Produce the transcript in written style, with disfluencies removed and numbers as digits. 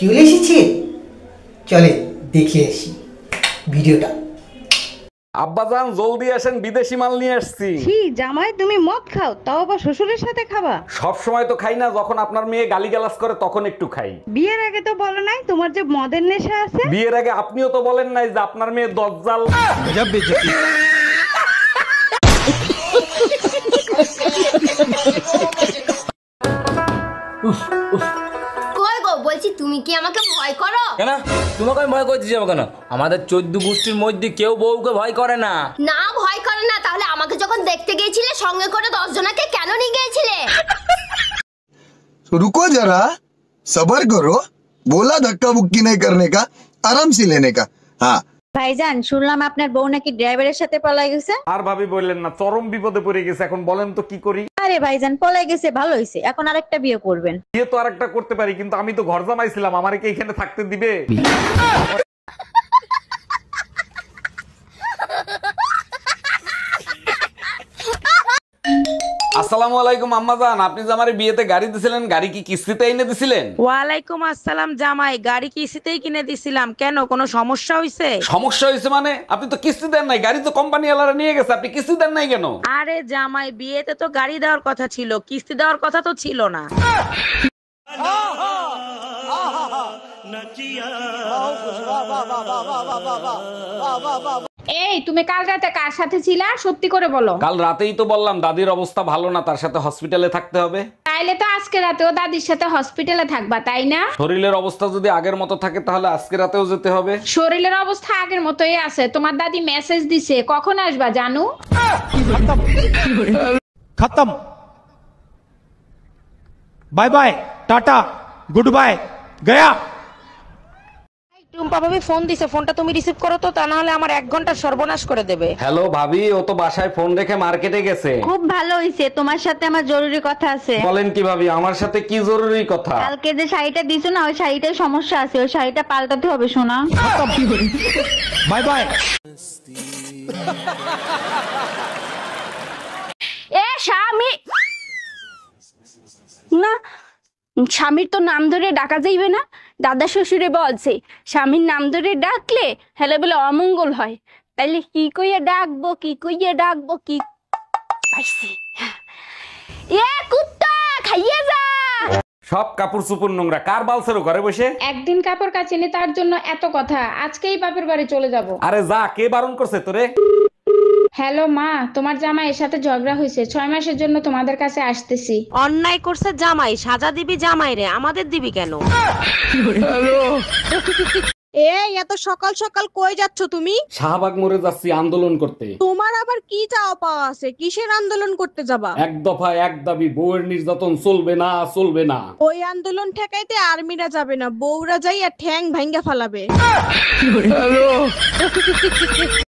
চলে এসেছে, চলে দেখে আসি ভিডিওটা। আব্বাজান জলদি আসেন, বিদেশি মাল নিয়ে আসছি। কি জামাই তুমি মদ খাও, তাও আবার শ্বশুরের সাথে খাবা? সব সময় তো খাই না, যখন আপনার মেয়ে গালিগালাজ করে তখন একটু খাই। বিয়ের আগে তো বলো নাই তোমার যে মদের নেশা আছে। বিয়ের আগে আপনিও তো বলেন নাই যে আপনার মেয়ে দজ্জাল। কই গো, বলছি তুমি কি আমাকে ভয় করো? কেন তোমাকে আমি ভয় করতে যাবো কেন? আমাদের 14 গোষ্ঠীর মধ্যে কেউ বউকে ভয় করে না। না ভয় করে না, তাহলে আমাকে যখন দেখতে গিয়েছিলে সঙ্গে করে 10 জনকে কেন নিয়ে গিয়েছিলে? रुको जरा, सबर करो। बोला धक्का बुक्की नहीं करने का, आराम से लेने का। हाँ ভাইজান, শুনলাম আপনার বউ নাকি ড্রাইভারের সাথে পলাই গেছে। আর ভাবি বললেন না, চরম বিপদে পড়ে গেছে। এখন বলেন তো কি করি? আরে ভাইজান, পলাই গেছে ভালো হইছে, এখন আরেকটা বিয়ে করবেন। বিয়ে তো আরেকটা করতে পারি, কিন্তু আমি তো ঘর জামাইছিলাম, আমারে কি এখানে থাকতে দিবে? আসসালামু আলাইকুম আম্মাজান, আপনি যে আমারে বিয়েতে গাড়ি দিছিলেন, গাড়ি কি কিস্তিতে এনে দিছিলেন? ওয়ালাইকুম আসসালাম জামাই, গাড়ি কিস্তিতেই কিনে দিছিলাম। কেন, কোনো সমস্যা হইছে? সমস্যা হয়েছে মানে? আপনি তো কিস্তি দেন নাই, গাড়ি তো কোম্পানি ওয়ালারা নিয়ে গেছে, আপনি কিস্তি দেন নাই কেন? আরে জামাই, বিয়েতে তো গাড়ি দেওয়ার কথা ছিল, কিস্তি দেওয়ার কথা তো ছিল না। এই তুমি কাল রাতে কার সাথে ছিলা, সত্যি করে বলো। কাল রাতেই তো বললাম দাদির অবস্থা ভালো না, তার সাথে হসপিটালে থাকতে হবে। তাইলে তো আজকে রাতেও দাদির সাথে হসপিটালে থাকবা, তাই না? শরীরের অবস্থা যদি আগের মতো থাকে তাহলে আজকে রাতেও যেতে হবে। শরীরের অবস্থা আগের মতোই আছে। তোমার দাদি মেসেজ দিছে, কখন আসবা জানু? खत्म। Bye bye, tata, goodbye, गया। টুম্পা ভাবি ফোন দিছে, ফোনটা তুমি রিসিভ করো তো, তা না হলে আমার 1 ঘন্টা সর্বনাশ করে দেবে। হ্যালো ভাবি, ও তো বাসায় ফোন রেখে মার্কেটে গেছে। খুব ভালো হইছে, তোমার সাথে আমার জরুরি কথা আছে। বলেন কি ভাবি, আমার সাথে কি জরুরি কথা? কালকে যে শাড়িটা দিছো না, ওই শাড়িটায় সমস্যা আছে, ওই শাড়িটা পাল্টাতে হবে সোনা। Bye bye. এ স্বামী না, স্বামীর তো নাম ধরে ডাকা যাইবে না। দাদা শ্বশুরে বলছে স্বামীর নাম ধরে ডাকলে হেলে বলে অমঙ্গল হয়। তাইলে কি কইয়া ডাকবো, কি কইয়া ডাকবো, কি পাইছি? এ কুত্তা খাইয়ে যা। সব কাপড় চুপুর নোংরা, কার বালছেরও ঘরে বসে? একদিন কাপড় কাচিনি, তার জন্য এত কথা। আজকেই বাপের বাড়ি চলে যাব। আরে যা, কে বারণ করছে তোরে? হ্যালো মা, তোমার জামাইয়ের সাথে ঝগড়া হয়েছে, 6 মাসের জন্য তোমাদের কাছে আসতেছি। অন্যায় করছে জামাই, সাজা দিবি জামাই রে, আমাদের দিবি কেন? এই এত সকাল সকাল কই যাচ্ছ তুমি? শাহবাগ মোড়ে যাচ্ছি আন্দোলন করতে। তোমার আবার কি চাওয়া পাওয়া আছে? কিসের আন্দোলন করতে যাবা? এক দফা এক দাবি, বউয়ের নির্যাতন চলবে না, চলবে না। ওই আন্দোলন ঠেকাইতে আর্মিরা যাবে না, বউরা যাইয়া ঠ্যাং ভাঙ্গা ফালাবে।